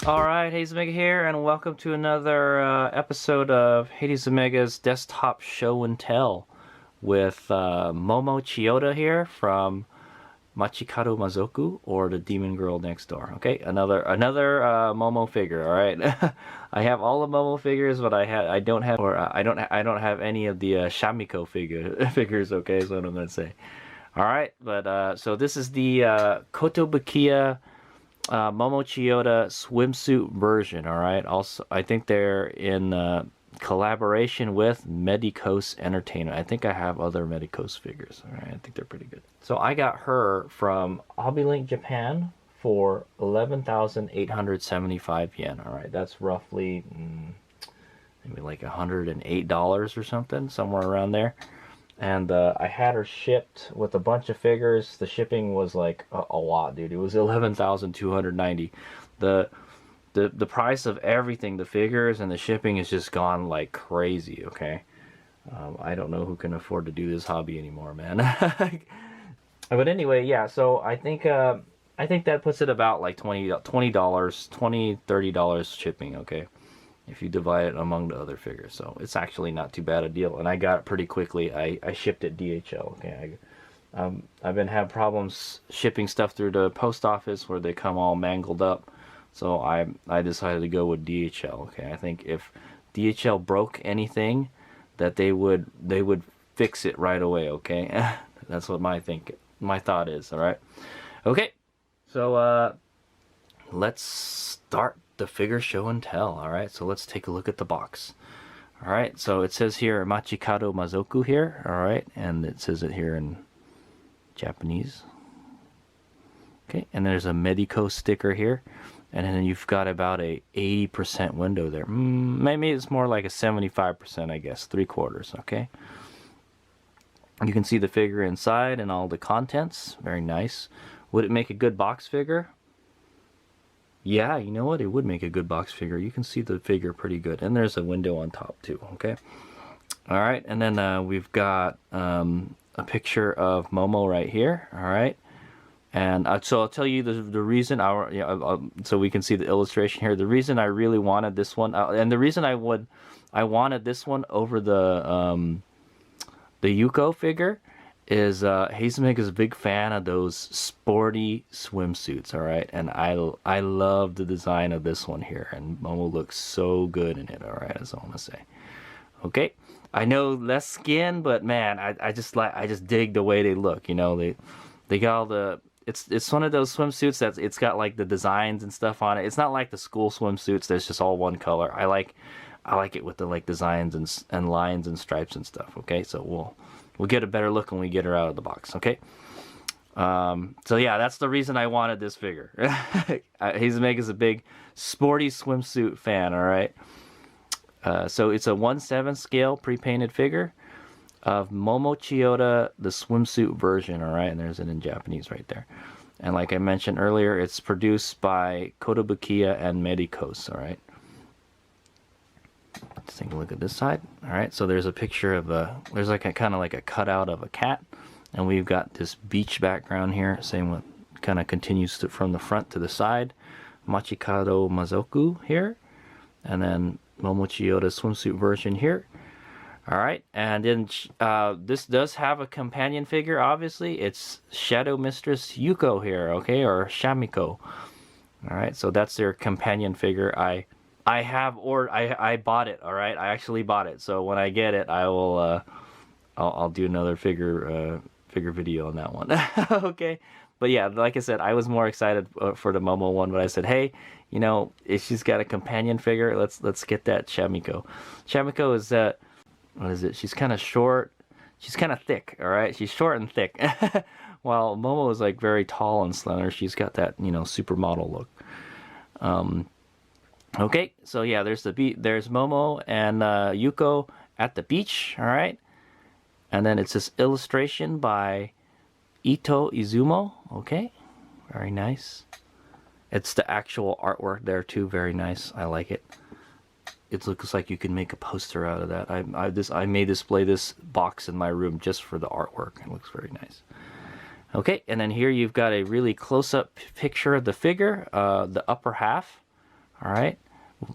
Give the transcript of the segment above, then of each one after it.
Alright, Hades Omega here, and welcome to another episode of Hades Omega's Desktop Show and Tell with Momo Chiyoda here from Machikado Mazoku, or the Demon Girl Next Door. Okay, another Momo figure. All right, I have all the Momo figures, but I don't have any of the Shamiko figures. Okay, is what I'm gonna say. All right, but so this is the Kotobukiya Momo Chiyoda swimsuit version. All right. Also, I think they're in collaboration with Medicos Entertainment. I think I have other Medicos figures. All right. I think they're pretty good. So I got her from Obilink Japan for 11,875 yen. All right. That's roughly maybe like $108 or something, somewhere around there. And I had her shipped with a bunch of figures. The shipping was like a lot, dude. It was 11,290. The price of everything, the figures and the shipping, has just gone like crazy. Okay, I don't know who can afford to do this hobby anymore, man. But anyway, yeah. So I think that puts it about like $30 shipping. Okay, if you divide it among the other figures. So it's actually not too bad a deal, and I got it pretty quickly. I shipped it DHL. Okay, I've been having problems shipping stuff through the post office where they come all mangled up, so I decided to go with DHL. Okay, I think if DHL broke anything, that they would fix it right away. Okay, that's what my thought is. All right, okay, so let's start the figure show and tell. All right, so let's take a look at the box. All right, so it says here Machikado Mazoku here. All right, and it says it here in Japanese. Okay, and there's a Medico sticker here, and then you've got about a 80% window there. Maybe it's more like a 75%, I guess, 3/4. Okay, you can see the figure inside and all the contents. Very nice. Would it make a good box figure? Yeah, you know what? It would make a good box figure. You can see the figure pretty good. And there's a window on top too, okay? Alright, and then we've got a picture of Momo right here, alright? And so I'll tell you the reason, so we can see the illustration here. The reason I really wanted this one, and the reason I wanted this one over the Yuko figure, is Hades Omega is a big fan of those sporty swimsuits, all right? And I love the design of this one here, and Momo looks so good in it, all right? That's all I want to say. Okay, I know less skin, but man, I just dig the way they look. You know, they got all the it's one of those swimsuits that it's got like the designs and stuff on it. It's not like the school swimsuits that's just all one color. I like it with the like designs and lines and stripes and stuff. Okay, so we'll get a better look when we get her out of the box, okay? So yeah, that's the reason I wanted this figure. Hades Omega is a big sporty swimsuit fan, all right? So it's a 1/7 scale pre-painted figure of Momo Chiyoda, the swimsuit version, all right? And there's it in Japanese right there. And like I mentioned earlier, it's produced by Kotobukiya and Medicos, all right? Let's take a look at this side. All right, so there's a picture of there's like a kind of like a cutout of a cat, and we've got this beach background here. Same with, kind of continues from the front to the side. Machikado Mazoku here, and then Momo Chiyoda swimsuit version here. All right, and then this does have a companion figure. Obviously, it's Shadow Mistress Yuko here, okay, or Shamiko. All right, so that's their companion figure. I bought it, all right? I actually bought it. So when I get it, I'll do another figure video on that one. Okay? But yeah, like I said, I was more excited for the Momo one, but I said, "Hey, you know, if she's got a companion figure, let's get that Shamiko." Shamiko is what is it? She's kind of short. She's kind of thick, all right? She's short and thick. While Momo is like very tall and slender. She's got that, you know, supermodel look. Okay, so yeah, there's Momo and Yuko at the beach, all right? And then it's this illustration by Ito Izumo, okay? Very nice. It's the actual artwork there too, very nice. I like it. It looks like you can make a poster out of that. I may display this box in my room just for the artwork. It looks very nice. Okay, and then here you've got a really close-up picture of the figure, the upper half. All right,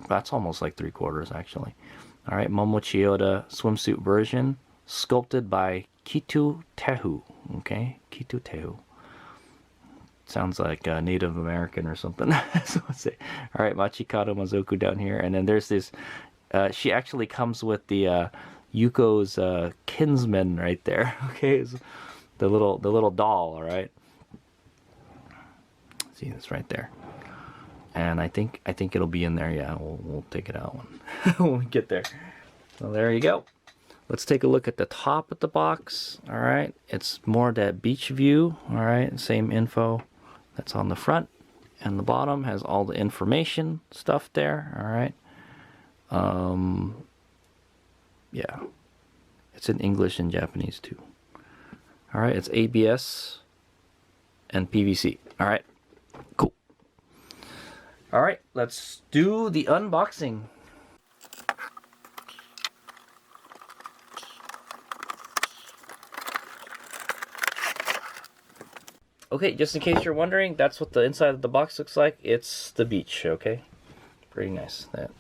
that's almost like 3/4 actually. All right, Momo Chiyoda swimsuit version, sculpted by Kitu Tehu. Okay, Kitu Tehu. Sounds like Native American or something. So let's say, all right, Machikado Mazoku down here, and then there's this. She actually comes with the Yuko's kinsman right there. Okay, it's the little doll. All right. See, it's right there, and I think it'll be in there. Yeah, we'll take it out when we get there. So there you go. Let's take a look at the top of the box. All right, it's more that beach view. All right, same info that's on the front, and the bottom has all the information stuff there. All right. Yeah, it's in English and Japanese too. All right, it's ABS and PVC. All right, cool. All right, let's do the unboxing. Okay, just in case you're wondering, that's what the inside of the box looks like. It's the beach, okay? Pretty nice. That.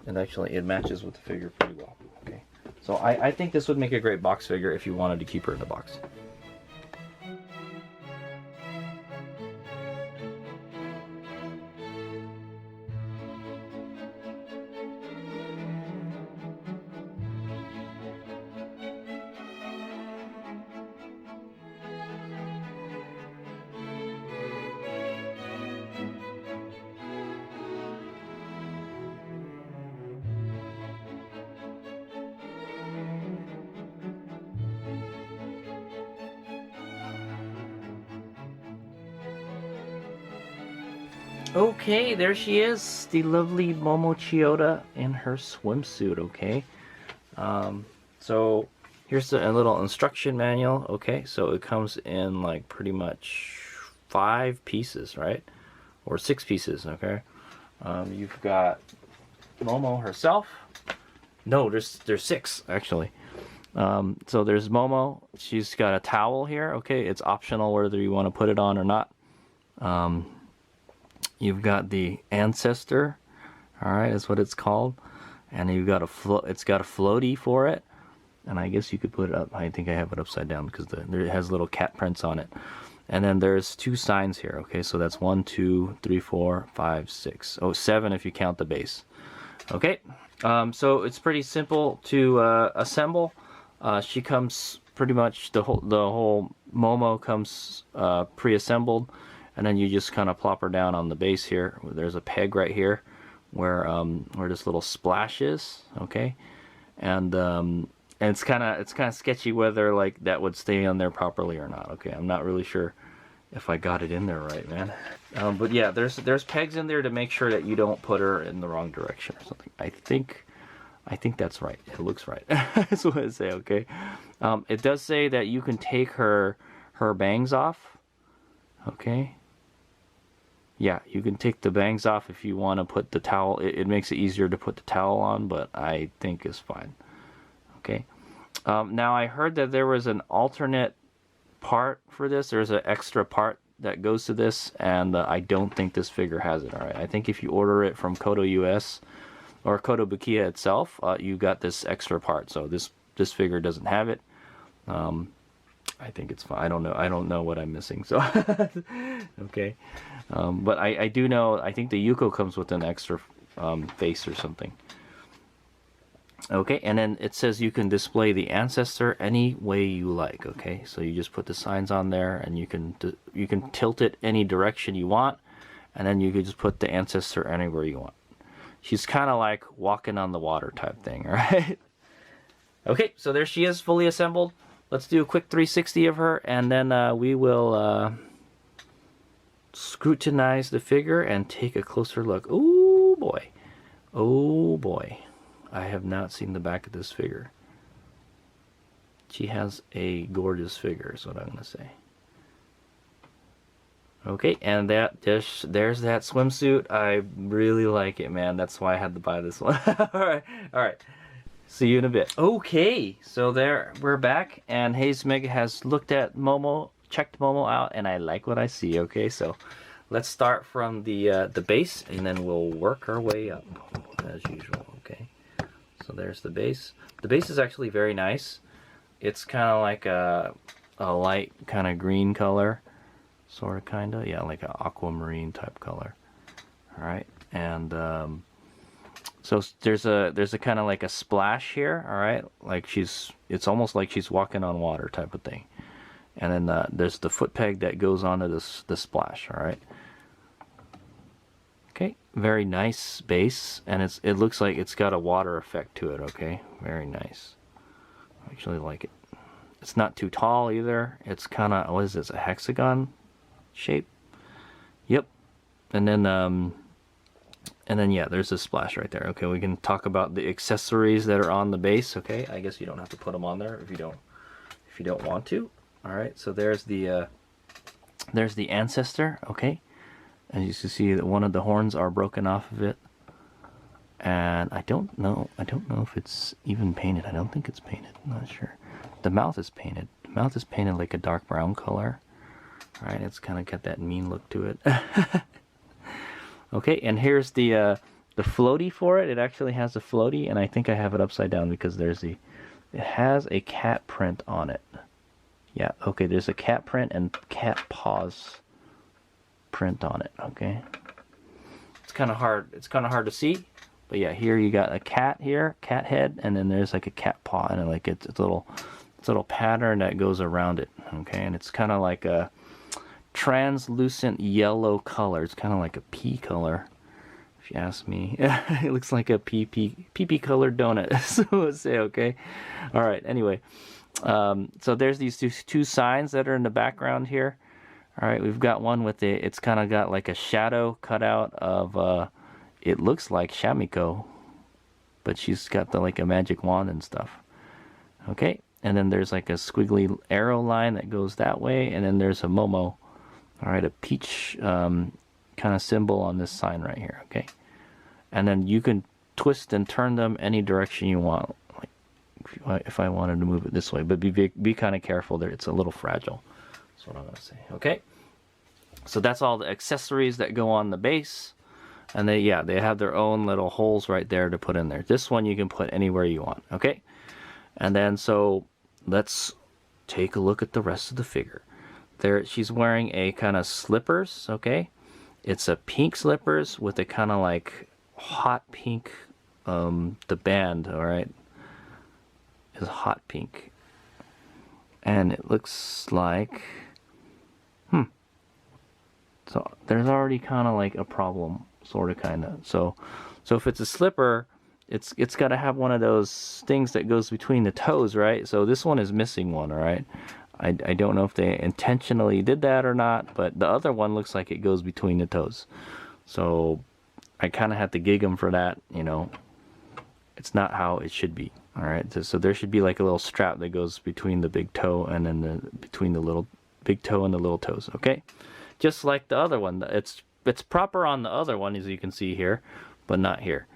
And actually, it matches with the figure pretty well, okay? So I think this would make a great box figure if you wanted to keep her in the box. Okay, there she is, the lovely Momo Chiyoda in her swimsuit, okay? So here's a little instruction manual, okay? So it comes in like pretty much 5 pieces, right? Or 6 pieces, okay? You've got Momo herself. No, there's 6 actually. So there's Momo. She's got a towel here, okay? It's optional whether you want to put it on or not. You've got the ancestor, all right, that's what it's called, and you've got it's got a floaty for it, and I guess you could put it up. I think I have it upside down because it has little cat prints on it. And then there's 2 signs here, okay, so that's 1, 2, 3, 4, 5, 6. Oh, 7 if you count the base. Okay, so it's pretty simple to assemble. She comes pretty much the whole Momo comes pre-assembled. And then you just kind of plop her down on the base here. There's a peg right here where this little splash is, okay? And it's kind of sketchy whether like that would stay on there properly or not. Okay, I'm not really sure if I got it in there right, man. But yeah, there's pegs in there to make sure that you don't put her in the wrong direction or something. I think that's right. It looks right. That's what it say. Okay. It does say that you can take her bangs off. Okay. Yeah, you can take the bangs off if you want to put the towel. It makes it easier to put the towel on, but I think it's fine. Okay. Now I heard that there was an alternate part for this. There's an extra part that goes to this, and I don't think this figure has it. All right. I think if you order it from Koto US or Kotobukiya itself, you got this extra part. So this figure doesn't have it. I think it's fine. I don't know what I'm missing. So okay. But I do know, I think the Yuko comes with an extra face or something. Okay, and then it says you can display the ancestor any way you like. Okay, so you just put the signs on there, and you can tilt it any direction you want, and then you can just put the ancestor anywhere you want. She's kind of like walking on the water type thing, right? Okay, so there she is, fully assembled. Let's do a quick 360 of her, and then we will scrutinize the figure and take a closer look. Oh boy. Oh boy. I have not seen the back of this figure. She has a gorgeous figure is what I'm going to say. Okay, and there's that swimsuit. I really like it, man. That's why I had to buy this one. Alright. See you in a bit. Okay, so there we're back, and Hayes Mega has looked at Momo, checked Momo out, and I like what I see. Okay, so let's start from the base, and then we'll work our way up as usual. Okay, so there's the base. The base is actually very nice. It's kind of like a light kind of green color, sort of, kind of, yeah, like an aquamarine type color. All right, and so there's a kind of like a splash here. All right, like it's almost like she's walking on water type of thing. And then there's the foot peg that goes onto the splash. All right. Okay, very nice base, and it looks like it's got a water effect to it. Okay, very nice. I actually like it. It's not too tall either. It's kind of, what is this, a hexagon shape? Yep. And then yeah, there's a splash right there. Okay, we can talk about the accessories that are on the base. Okay, I guess you don't have to put them on there if you don't want to. All right, so there's the ancestor. Okay, as you can see, that one of the horns are broken off of it, and I don't know if it's even painted. I don't think it's painted. I'm not sure. The mouth is painted. The mouth is painted like a dark brown color. All right, it's kind of got that mean look to it. Okay, and here's the floaty for it. It actually has a floaty, and I think I have it upside down because it has a cat print on it. Yeah, okay, there's a cat print and cat paws print on it. Okay, it's kind of hard to see, but yeah, here you got a cat here, cat head, and then there's like a cat paw, and like it's a little pattern that goes around it. Okay, and it's kind of like a translucent yellow color. It's kind of like a pea color, if you ask me. It looks like a pea colored donut. So let's say, okay. All right, anyway, so there's these two signs that are in the background here. All right, we've got one with it's kind of got like a shadow cut out of it looks like Shamiko, but she's got like a magic wand and stuff. Okay, and then there's like a squiggly arrow line that goes that way, and then there's a Momo. All right, a peach kind of symbol on this sign right here. Okay, and then you can twist and turn them any direction you want. Like if I wanted to move it this way, but be kind of careful there. It's a little fragile. That's what I'm gonna say. Okay, so that's all the accessories that go on the base, and they have their own little holes right there to put in there. This one you can put anywhere you want. Okay, and then so let's take a look at the rest of the figure. There, she's wearing a kind of slippers. Okay, it's a pink slippers with a kind of like hot pink. The band, all right, is hot pink, and it looks like so there's already kind of like a problem, sort of, kind of. So if it's a slipper, it's got to have one of those things that goes between the toes, right? So this one is missing one. All right, I don't know if they intentionally did that or not, but the other one looks like it goes between the toes. So I kind of have to gig them for that, you know. It's not how it should be. All right, so there should be like a little strap that goes between the big toe and then between the little big toe and the little toes. Okay, just like the other one. It's proper on the other one, as you can see here, but not here.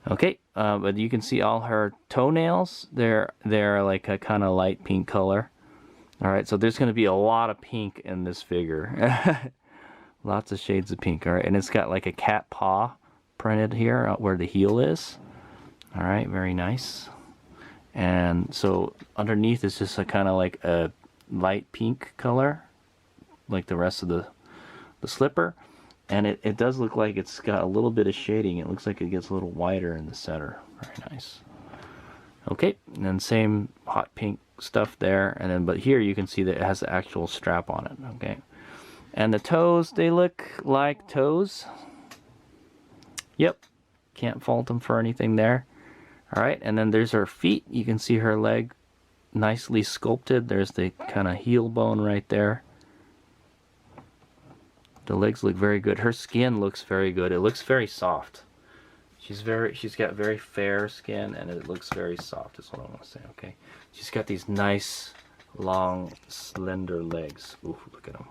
Okay, but you can see all her toenails. They're like a kind of light pink color. All right, so there's going to be a lot of pink in this figure. Lots of shades of pink. All right, and it's got like a cat paw printed here where the heel is. All right, very nice. And so underneath is just a kind of like a light pink color, like the rest of the slipper. And it does look like it's got a little bit of shading. It looks like it gets a little wider in the center. Very nice. Okay, and then same hot pink stuff there. And then, but here you can see that it has the actual strap on it. Okay, and the toes, they look like toes. Yep, can't fault them for anything there. All right, and then there's her feet. You can see her leg nicely sculpted. There's the kind of heel bone right there. The legs look very good. Her skin looks very good. It looks very soft. She's got very fair skin, and it looks very soft, is what I want to say. Okay, she's got these nice, long, slender legs. Ooh, look at them.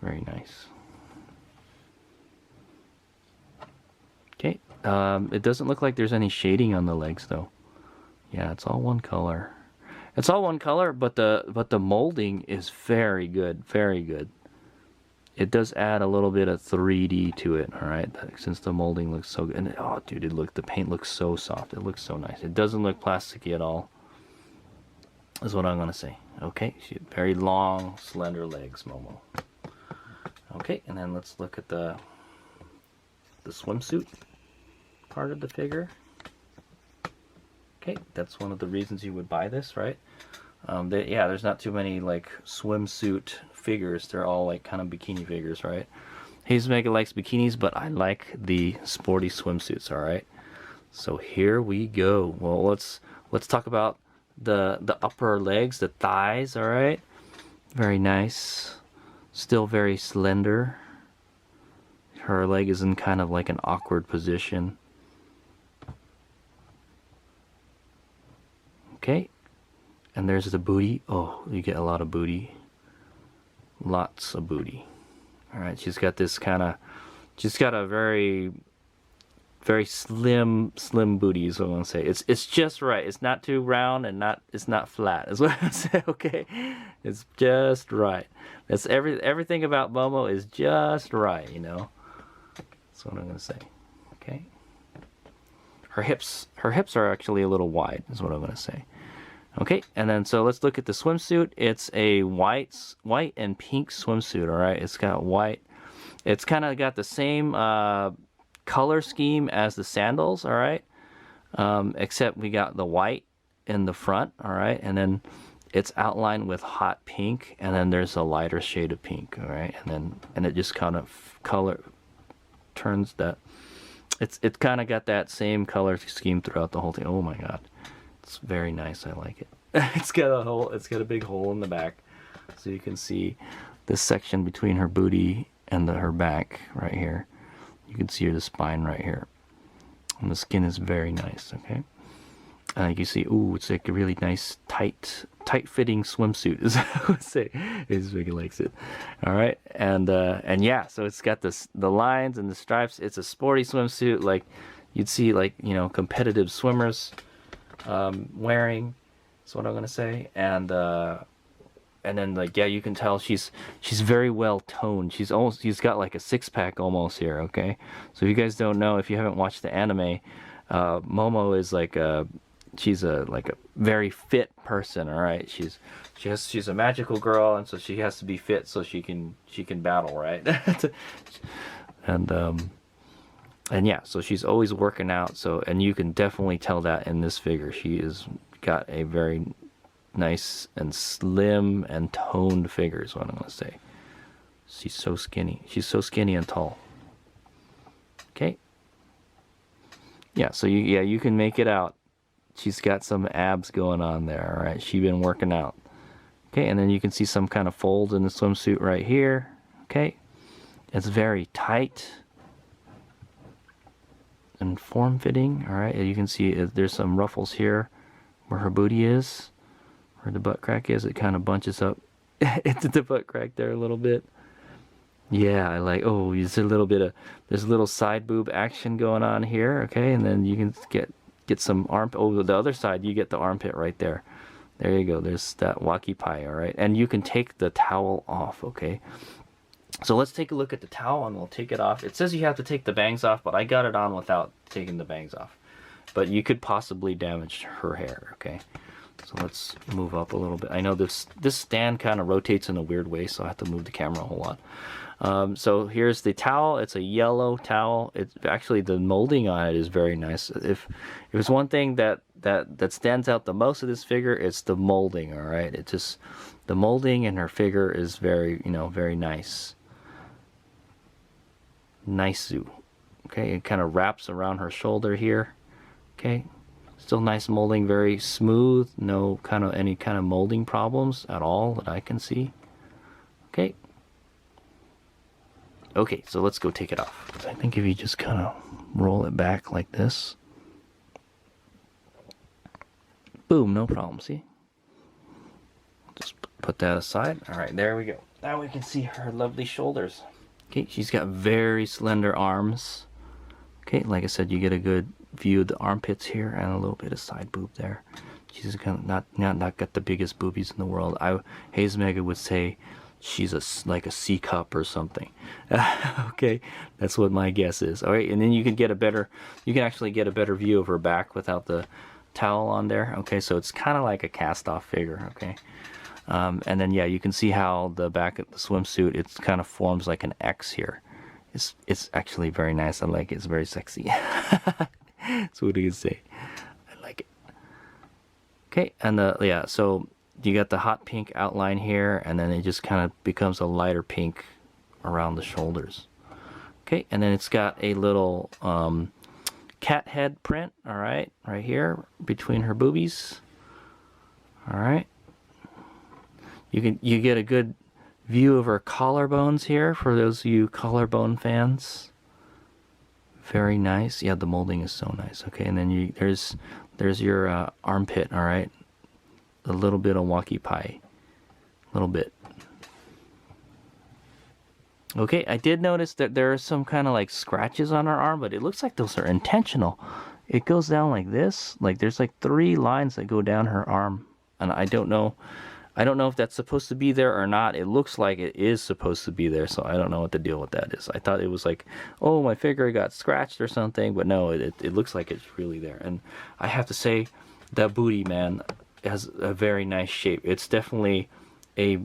Very nice. Okay, it doesn't look like there's any shading on the legs though. Yeah, it's all one color. It's all one color, but the molding is very good, very good. it does add a little bit of 3D to it, all right, since the molding looks so good. And oh dude, the paint looks so soft. It looks so nice. It doesn't look plasticky at all, is what I'm gonna say. Okay, she had very long slender legs, Momo. Okay, and then let's look at the swimsuit part of the figure. Okay, that's one of the reasons you would buy this, right? Yeah, there's not too many like swimsuit figures. They're all like kind of bikini figures, right? Hazemega likes bikinis, but I like the sporty swimsuits, all right? So here we go. Well, let's talk about the upper legs, the thighs, all right? Very nice. Still very slender. Her leg is in kind of like an awkward position. Okay. And there's the booty. Oh, you get a lot of booty. Lots of booty. Alright, she's got this kind of... She's got a very slim booty is what I'm going to say. It's just right. It's not too round and it's not flat is what I'm going to say, okay? It's just right. That's everything about Momo is just right, you know? That's what I'm going to say. Okay? Her hips are actually a little wide is what I'm going to say. Okay, and then so let's look at the swimsuit. It's a white and pink swimsuit, all right? It's got white. It's kind of got the same color scheme as the sandals, all right? Except we got the white in the front, all right? And then it's outlined with hot pink, and then there's a lighter shade of pink, all right? And it just kind of turns that. It kind of got that same color scheme throughout the whole thing. Oh my god. It's very nice. I like it. It's got a hole. It's got a big hole in the back, so you can see this section between her booty and her back right here. You can see the spine right here, and the skin is very nice. Okay, and you can see, ooh, it's like a really nice tight-fitting swimsuit. Is what I would say. His really likes it. All right, and yeah, so it's got the lines and the stripes. It's a sporty swimsuit, like you'd see, like, you know, competitive swimmers wearing. That's what I'm gonna say. And then, like, yeah, you can tell she's very well toned. She's got like a six-pack almost here. Okay, so if you guys don't know, if you haven't watched the anime, Momo is like she's a very fit person. All right, she's a magical girl, and so she has to be fit so she can battle, right? And yeah, so she's always working out. So, and you can definitely tell that in this figure. She is got a very nice and slim and toned figure is what I'm gonna say. She's so skinny. She's so skinny and tall. Okay. Yeah, so you can make it out. She's got some abs going on there, all right? She's been working out. Okay, and then you can see some kind of fold in the swimsuit right here. Okay. It's very tight and form-fitting, all right? You can see there's some ruffles here where her booty is, where the butt crack is. It kind of bunches up into the butt crack there a little bit. Yeah, I like, oh, there's a little side boob action going on here, okay? And then you can get some armpit. Oh, the other side, you get the armpit right there. There you go. There's that waki pie, all right? And you can take the towel off, okay? So let's take a look at the towel, and we'll take it off. It says you have to take the bangs off, but I got it on without taking the bangs off. But you could possibly damage her hair, okay? So let's move up a little bit. I know this stand kind of rotates in a weird way, so I have to move the camera a whole lot. So here's the towel. It's a yellow towel. It's actually, the molding on it is very nice. If there's one thing that stands out the most of this figure, it's the molding, all right? It just, the molding in her figure is very, very nice. Nice-oo. Okay, it kind of wraps around her shoulder here. Okay, still nice molding, very smooth, no any kind of molding problems at all that I can see. Okay. Okay, so let's go take it off. I think if you just kind of roll it back like this, boom, no problem. See? Just put that aside. All right, there we go. Now we can see her lovely shoulders. Okay, she's got very slender arms. Okay, like I said, you get a good view of the armpits here and a little bit of side boob there. She's kind of not got the biggest boobies in the world. Hazemega would say she's like a C cup or something. Okay, that's what my guess is. All right, and then you can actually get a better view of her back without the towel on there. Okay, so it's kind of like a cast-off figure. Okay, and then yeah, you can see how the back of the swimsuit, it kind of forms like an X here. It's actually very nice. I like it. It's very sexy. So what do you say? I like it. Okay, and yeah, so you got the hot pink outline here, and then it just kind of becomes a lighter pink around the shoulders. Okay, and then it's got a little cat head print, all right here between her boobies. All right, you get a good view of her collarbones here for those of you collarbone fans. Very nice. Yeah, the molding is so nice. Okay, and then there's your armpit. All right, a little bit of waki pie, a little bit. Okay, I did notice that there are some kind of like scratches on her arm, but it looks like those are intentional. It goes down like this. Like there's like 3 lines that go down her arm, and I don't know if that's supposed to be there or not. It looks like it is supposed to be there, so I don't know what the deal with that is. I thought it was like, oh, my figure got scratched or something, but no, it looks like it's really there. And I have to say, that booty, man, has a very nice shape. It's definitely a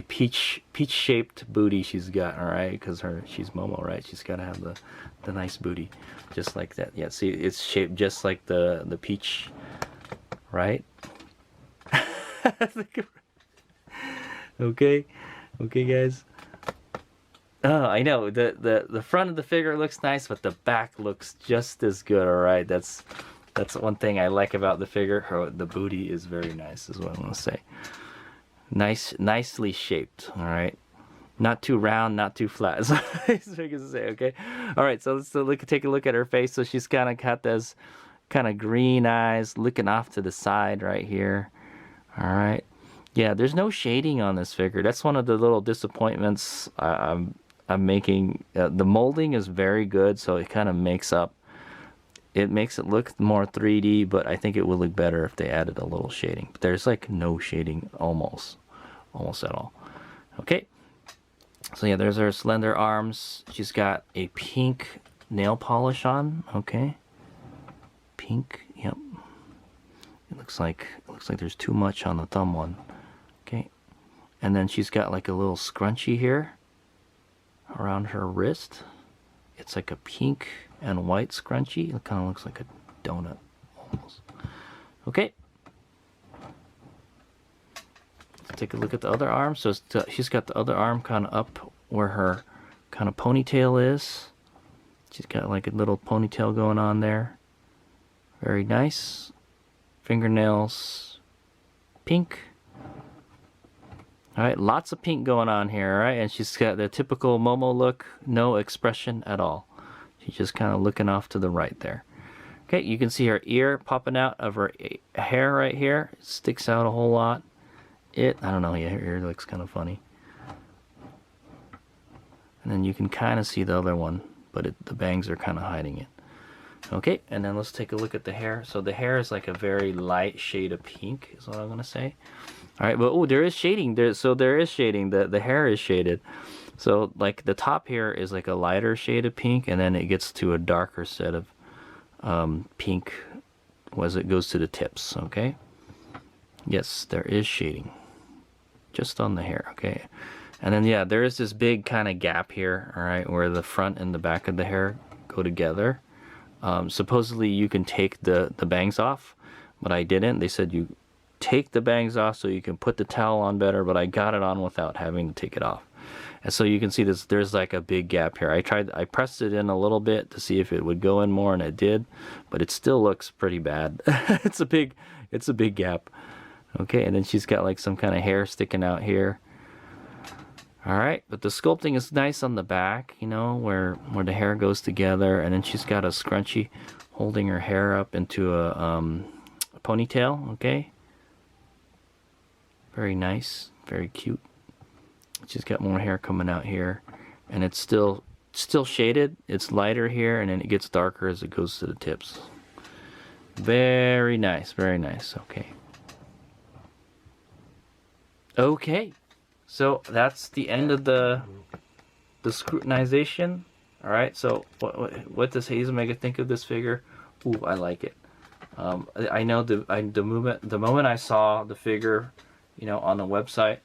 peach shaped booty she's got, all right, because she's Momo, right? She's got to have the nice booty, just like that. Yeah, see, it's shaped just like the peach, right? Okay, guys. Oh, I know the front of the figure looks nice, but the back looks just as good. All right, that's one thing I like about the figure. The booty is very nice, is what I'm gonna say. Nicely shaped. All right, not too round, not too flat. Is what I'm gonna say. Okay, all right. So let's take a look at her face. So she's kind of got those kind of green eyes looking off to the side right here. All right, yeah, there's no shading on this figure. That's one of the little disappointments I'm making. The molding is very good, so it kind of makes it look more 3D, but I think it would look better if they added a little shading. But there's like no shading almost at all. Okay, so yeah, there's her slender arms. She's got a pink nail polish on. Okay, pink, yep. It looks like there's too much on the thumb one. Okay, and then she's got like a little scrunchie here around her wrist. It's like a pink and white scrunchie. It kind of looks like a donut almost. Okay, let's take a look at the other arm. So she's got the other arm kind of up where her kind of ponytail is. She's got like a little ponytail going on there. Very nice. Fingernails, pink. All right, lots of pink going on here, all right? And she's got the typical Momo look, no expression at all. She's just kind of looking off to the right there. Okay, you can see her ear popping out of her hair right here. It sticks out a whole lot. I don't know, yeah, her ear looks kind of funny. And then you can kind of see the other one, but the bangs are kind of hiding it. Okay, and then let's take a look at the hair. So the hair is like a very light shade of pink, is what I'm gonna say. All right, but oh, there is shading. There is shading. The hair is shaded. So like the top here is like a lighter shade of pink, and then it gets to a darker set of pink as it goes to the tips. Okay. Yes, there is shading, just on the hair. Okay, and then yeah, there is this big kind of gap here. All right, where the front and the back of the hair go together. Supposedly you can take the bangs off, but I didn't. They said you take the bangs off so you can put the towel on better, but I got it on without having to take it off. And so you can see there's like a big gap here. I pressed it in a little bit to see if it would go in more, and it did, but it still looks pretty bad. It's a big gap. Okay, and then she's got like some kind of hair sticking out here. All right, but the sculpting is nice on the back, you know, where the hair goes together, and then she's got a scrunchie holding her hair up into a ponytail. Okay, very nice, very cute. She's got more hair coming out here, and it's still shaded. It's lighter here, and then it gets darker as it goes to the tips. Very nice, very nice. Okay. Okay. So that's the end of the scrutinization. All right. So what does Hazemega think of this figure? Ooh, I like it. I know the moment I saw the figure, you know, on the website,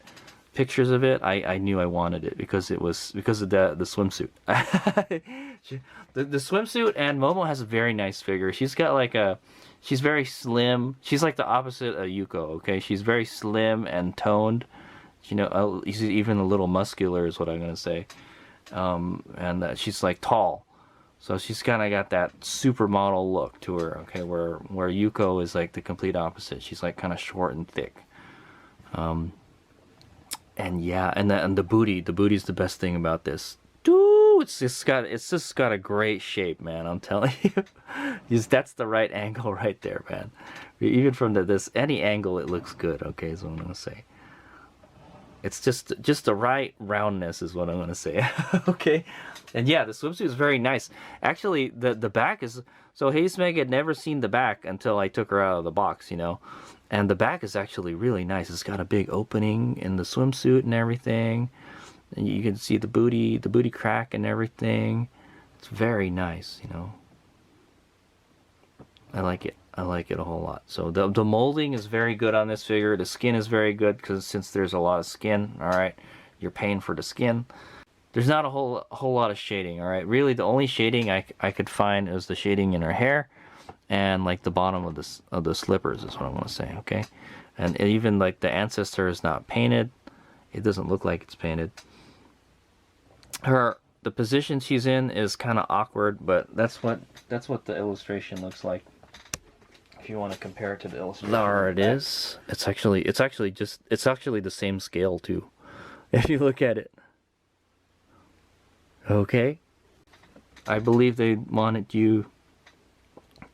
pictures of it, I knew I wanted it because of the swimsuit. the swimsuit, and Momo has a very nice figure. She's got like she's very slim. She's like the opposite of Yuko. Okay, she's very slim and toned. You know, she's even a little muscular is what I'm gonna say. And she's like tall. So she's kind of got that supermodel look to her, okay, where Yuko is like the complete opposite. She's like kind of short and thick. And yeah, and the booty's the best thing about this. Dude, it's just got a great shape, man. I'm telling you, that's the right angle right there, man. Even from any angle, it looks good. Okay, is what I'm gonna say. It's just the right roundness is what I'm gonna say. Okay, and yeah, the swimsuit is very nice. Actually, the back is so Hazemega had never seen the back until I took her out of the box, you know, and the back is actually really nice. It's got a big opening in the swimsuit and everything, and you can see the booty crack and everything. It's very nice, you know. I like it. I like it a whole lot. So the molding is very good on this figure. The skin is very good because since there's a lot of skin, all right, you're paying for the skin. There's not a whole lot of shading, all right. Really, the only shading I could find is the shading in her hair and like the bottom of the slippers is what I want to say, okay. And even like the ancestor is not painted. It doesn't look like it's painted. The position she's in is kind of awkward, but that's what the illustration looks like. If you want to compare it to the illustration. There it is. It's actually the same scale too. If you look at it. Okay. I believe they wanted you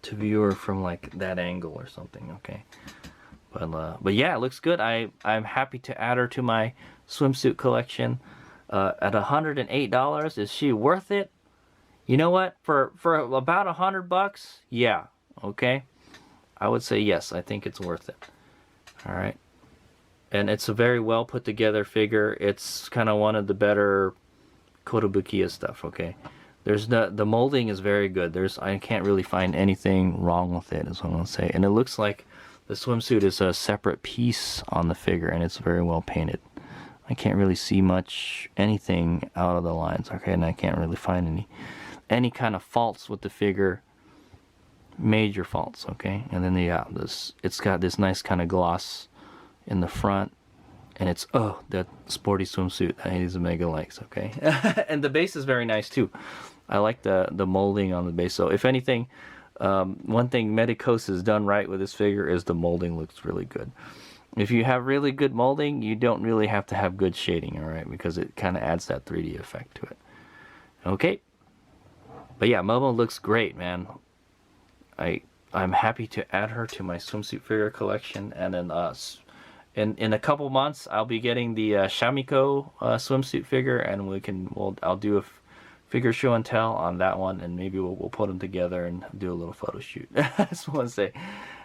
to view her from like that angle or something, okay. But yeah, it looks good. I'm happy to add her to my swimsuit collection. At $108, is she worth it? You know what? For about $100, yeah, okay. I would say yes. I think it's worth it. All right, and it's a very well put together figure. It's kind of one of the better Kotobukiya stuff. Okay, the molding is very good. I can't really find anything wrong with it, is what I'm gonna say. And it looks like the swimsuit is a separate piece on the figure, and it's very well painted. I can't really see anything out of the lines, okay, and I can't really find any kind of faults with the figure, major faults, okay. And then yeah, it's got this nice kind of gloss in the front, and it's that sporty swimsuit that Hazemega likes, okay. And the base is very nice too. I like the molding on the base. So if anything, one thing Medicos has done right with this figure is the molding looks really good. If you have really good molding, you don't really have to have good shading, alright, because it kind of adds that 3D effect to it. Okay. But yeah, Momo looks great, man. I'm happy to add her to my swimsuit figure collection, and then in a couple months I'll be getting the Shamiko swimsuit figure, and I'll do a figure show and tell on that one, and maybe we'll put them together and do a little photo shoot. I just want to say,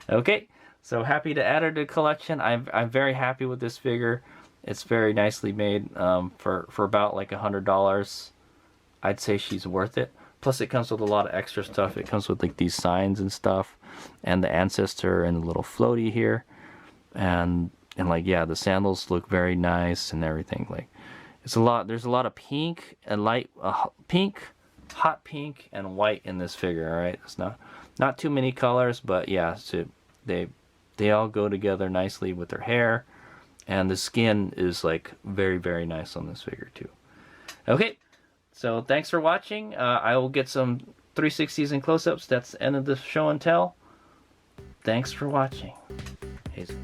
okay. So happy to add her to the collection. I'm very happy with this figure. It's very nicely made. For about like $100, I'd say she's worth it. Plus it comes with a lot of extra stuff. It comes with like these signs and stuff, and the ancestor and the little floaty here, and like yeah, the sandals look very nice and everything. Like there's a lot of pink and light pink, hot pink and white in this figure. All right, it's not too many colors, but yeah, so they all go together nicely with her hair, and the skin is like very, very nice on this figure too. Okay, so thanks for watching. I will get some 360s and close-ups. That's the end of the show and tell. Thanks for watching. Hazel.